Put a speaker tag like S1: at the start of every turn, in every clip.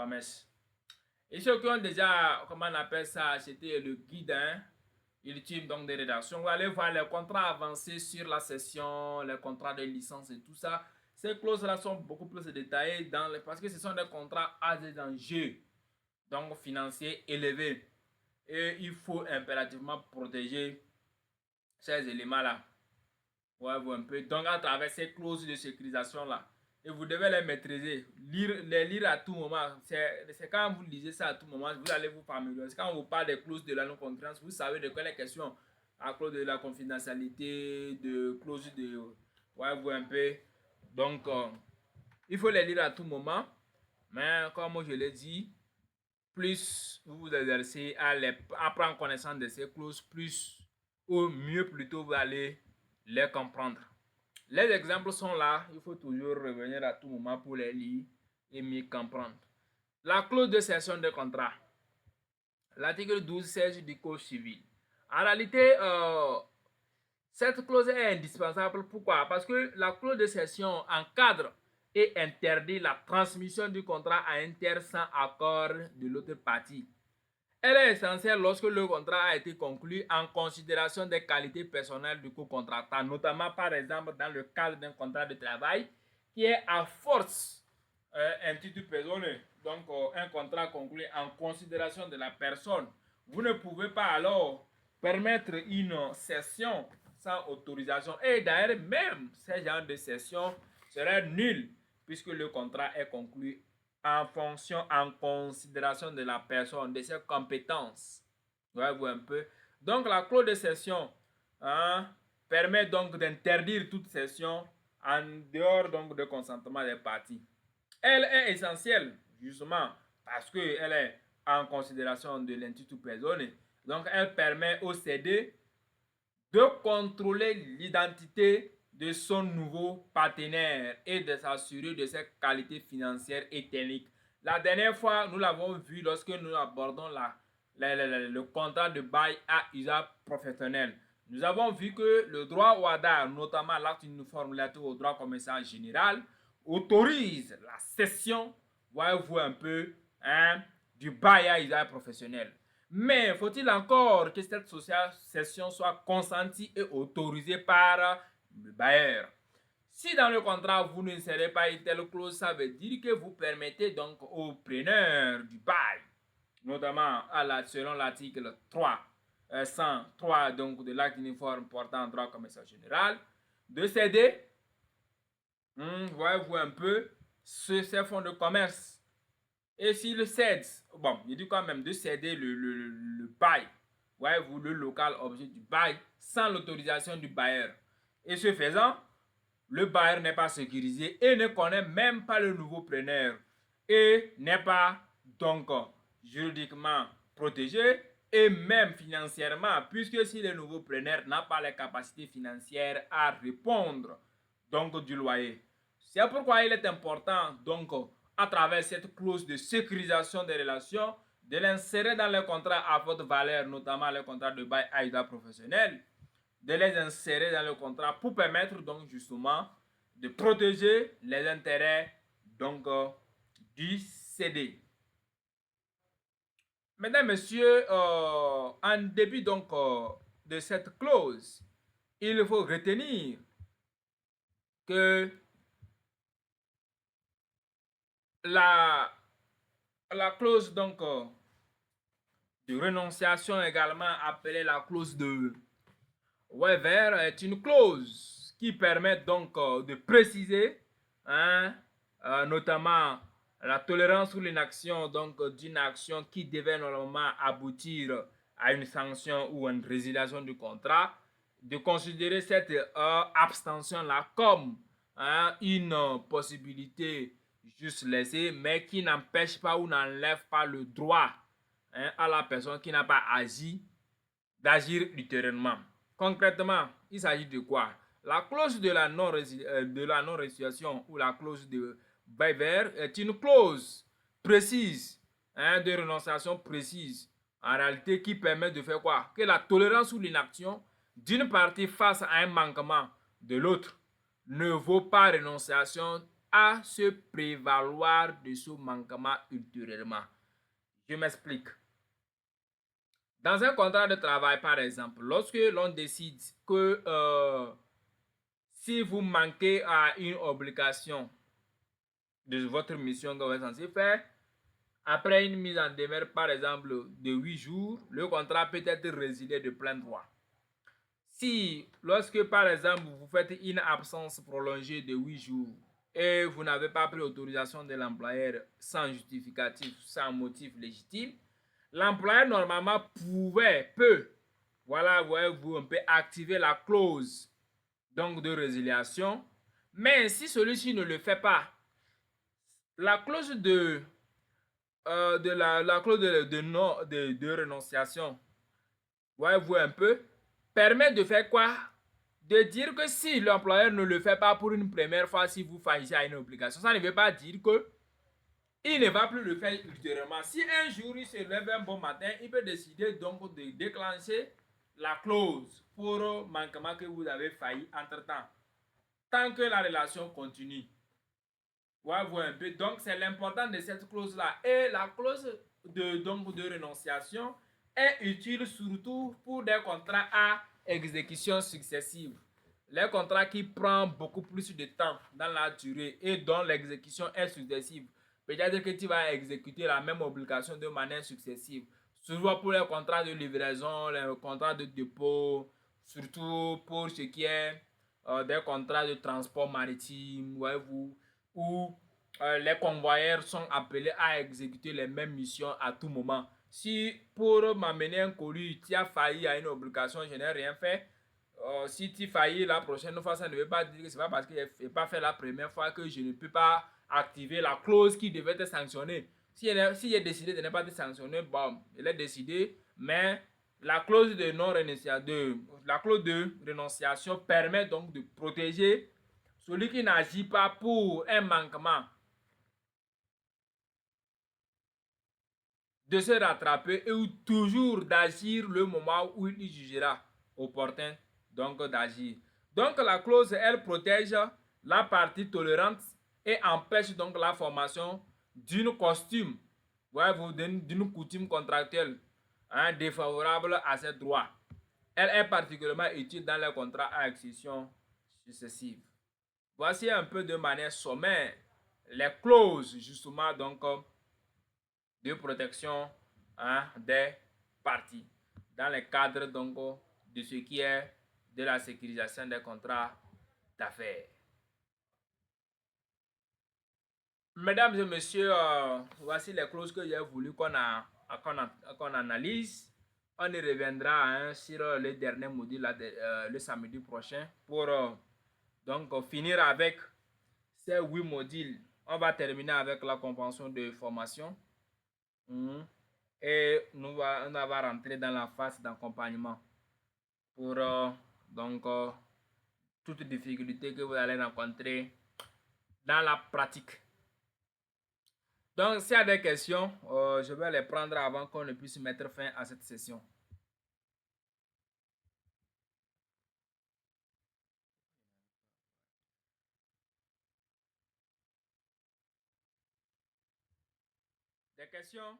S1: promesse. Et ceux qui ont déjà, comment on appelle ça, c'était le guide ultime donc des rédactions. Vous allez voir les contrats avancés sur la session, les contrats de licence et tout ça. Ces clauses-là sont beaucoup plus détaillées parce que ce sont des contrats à des enjeux donc financiers élevés. Et il faut impérativement protéger ces éléments-là. Ouais, vous un peu. Donc, à travers ces clauses de sécurisation-là, et vous devez les maîtriser, les lire à tout moment. C'est quand vous lisez ça à tout moment, vous allez vous familiariser. Quand on vous parle des clauses de la non-concurrence, vous savez de quelle est question. À clause de la confidentialité, de clauses de. Ouais, vous un peu. Donc, il faut les lire à tout moment. Mais comme je l'ai dit, plus vous vous exercez à prendre connaissance de ces clauses, plus ou mieux plutôt vous allez les comprendre. Les exemples sont là, il faut toujours revenir à tout moment pour les lire et mieux comprendre. La clause de cession de contrat. L'article 12-16 du Code civil. En réalité, cette clause est indispensable. Pourquoi? Parce que la clause de cession encadre et interdit la transmission du contrat à un tiers sans accord de l'autre partie. Elle est essentielle lorsque le contrat a été conclu en considération des qualités personnelles du co-contractant, notamment par exemple dans le cadre d'un contrat de travail qui est à force intitulé personnel. Donc un contrat conclu en considération de la personne. Vous ne pouvez pas alors permettre une cession sans autorisation. Et d'ailleurs, même ce genre de cession serait nul puisque le contrat est conclu en fonction, en considération de la personne, de ses compétences. Voyez-vous un peu. Donc, la clause de cession permet donc d'interdire toute cession en dehors donc de consentement des parties. Elle est essentielle, justement, parce qu'elle est en considération de l'intitut personne. Donc, elle permet au cédé de contrôler l'identité de son nouveau partenaire et de s'assurer de ses qualités financières et techniques. La dernière fois, nous l'avons vu lorsque nous abordons le contrat de bail à usage professionnel. Nous avons vu que le droit au hasard, notamment l'acte uniforme relatif au droit commercial général, autorise la cession, voyez-vous un peu, du bail à usage professionnel. Mais faut-il encore que cette cession soit consentie et autorisée par le bailleur? Si dans le contrat, vous ne serez pas une telle clause, ça veut dire que vous permettez donc au preneur du bail, notamment selon l'article 103 donc de l'acte uniforme portant droit commercial général, de céder, voyez-vous un peu, ces fonds de commerce. Et s'il cède, bon, il dit quand même de céder le bail, voyez-vous, le local objet du bail, sans l'autorisation du bailleur. Et ce faisant, le bailleur n'est pas sécurisé et ne connaît même pas le nouveau preneur et n'est pas donc juridiquement protégé et même financièrement, puisque si le nouveau preneur n'a pas les capacités financières à répondre donc du loyer. C'est pourquoi il est important donc à travers cette clause de sécurisation des relations, de l'insérer dans les contrats à forte valeur, notamment les contrats de bail à usage professionnel, de les insérer dans le contrat pour permettre donc justement de protéger les intérêts donc du CD. Mesdames, Messieurs, en début donc de cette clause, il faut retenir que la clause donc de renonciation, également appelée la clause de Weber, est une clause qui permet donc de préciser notamment la tolérance ou l'inaction donc d'une action qui devait normalement aboutir à une sanction ou une résiliation du contrat, de considérer cette abstention là comme une possibilité juste laissée, mais qui n'empêche pas ou n'enlève pas le droit à la personne qui n'a pas agi d'agir ultérieurement. Concrètement, il s'agit de quoi? La clause de la non-résiliation ou la clause de Weber est une clause précise, de renonciation précise, en réalité qui permet de faire quoi? Que la tolérance ou l'inaction d'une partie face à un manquement de l'autre ne vaut pas renonciation à se prévaloir de ce manquement ultérieurement. Je m'explique. Dans un contrat de travail, par exemple, lorsque l'on décide que si vous manquez à une obligation de votre mission que vous êtes censé faire, après une mise en demeure, par exemple, de 8 jours, le contrat peut être résilié de plein droit. Si, lorsque, par exemple, vous faites une absence prolongée de 8 jours et vous n'avez pas pris l'autorisation de l'employeur sans justificatif, sans motif légitime, l'employeur, normalement, voilà, voyez-vous, on peut activer la clause donc de résiliation. Mais si celui-ci ne le fait pas, la clause la clause de renonciation, voyez-vous un peu, permet de faire quoi? De dire que si l'employeur ne le fait pas pour une première fois, si vous faillissez à une obligation, ça ne veut pas dire que il ne va plus le faire ultérieurement. Si un jour il se lève un bon matin, il peut décider donc de déclencher la clause pour manquement que vous avez failli entre-temps. Tant que la relation continue. Voyez-vous un peu. Donc, c'est l'important de cette clause-là. Et la clause de renonciation est utile surtout pour des contrats à exécution successive. Les contrats qui prennent beaucoup plus de temps dans la durée et dont l'exécution est successive. Peut-être que tu vas exécuter la même obligation de manière successive. Souvent pour les contrats de livraison, les contrats de dépôt, surtout pour ce qui est des contrats de transport maritime, voyez-vous, où les convoyeurs sont appelés à exécuter les mêmes missions à tout moment. Si pour m'amener un colis, tu as failli à une obligation, je n'ai rien fait. Si tu faillis la prochaine fois, ça ne veut pas dire que c'est pas parce que je n'ai pas fait la première fois que je ne peux pas activer la clause qui devait être sanctionnée. Si j'ai décidé de ne pas te sanctionner, bon, je l'ai décidé, mais la clause de renonciation permet donc de protéger celui qui n'agit pas pour un manquement de se rattraper et ou toujours d'agir le moment où il jugera opportun donc d'agir. Donc la clause, elle protège la partie tolérante et empêche donc la formation d'une costume, voyez-vous, d'une coutume contractuelle défavorable à ses droits. Elle est particulièrement utile dans les contrats à accession successive. Voici un peu de manière sommaire les clauses justement donc de protection des parties dans le cadre donc de ce qui est de la sécurisation des contrats d'affaires. Mesdames et messieurs, voici les clauses que j'ai voulu qu'on analyse. On y reviendra sur le dernier module le samedi prochain pour donc finir avec ces 8 modules. On va terminer avec la convention de formation. Et on va rentrer dans la phase d'accompagnement pour donc toute difficulté que vous allez rencontrer dans la pratique. Donc, s'il y a des questions, je vais les prendre avant qu'on ne puisse mettre fin à cette session. Des questions?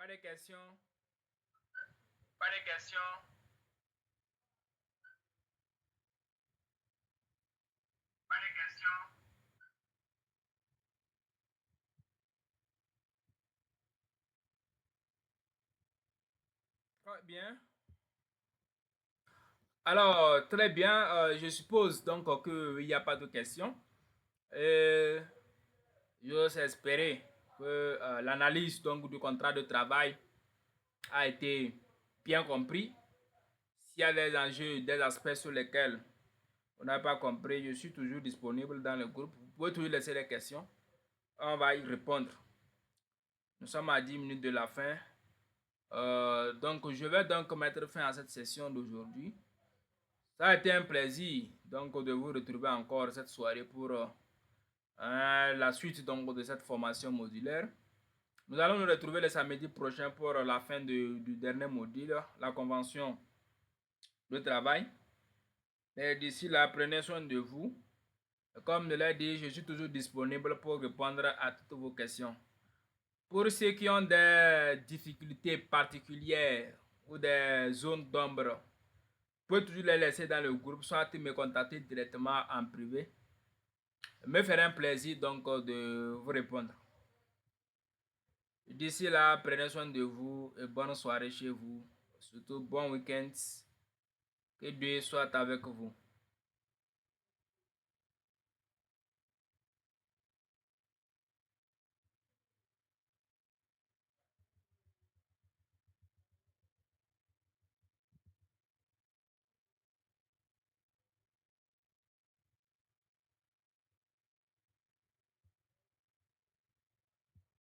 S1: Pas de questions?
S2: Pas de questions? Pas de questions?
S1: Très bien. Alors, très bien. Je suppose donc qu'il n'y a pas de questions. Et j'ose espérer que l'analyse donc du contrat de travail a été bien compris. S'il y a des enjeux, des aspects sur lesquels on n'a pas compris, je suis toujours disponible dans le groupe. Vous pouvez toujours laisser des questions. On va y répondre. Nous sommes à 10 minutes de la fin. Donc, je vais donc mettre fin à cette session d'aujourd'hui. Ça a été un plaisir donc de vous retrouver encore cette soirée pour la suite donc de cette formation modulaire. Nous allons nous retrouver le samedi prochain pour la fin du dernier module, la convention de travail. Et d'ici là, prenez soin de vous. Comme je l'ai dit, je suis toujours disponible pour répondre à toutes vos questions. Pour ceux qui ont des difficultés particulières ou des zones d'ombre, vous pouvez toujours les laisser dans le groupe, soit me contacter directement en privé. Me ferait un plaisir donc de vous répondre. D'ici là, prenez soin de vous et bonne soirée chez vous. Surtout bon week-end. Que Dieu soit avec vous.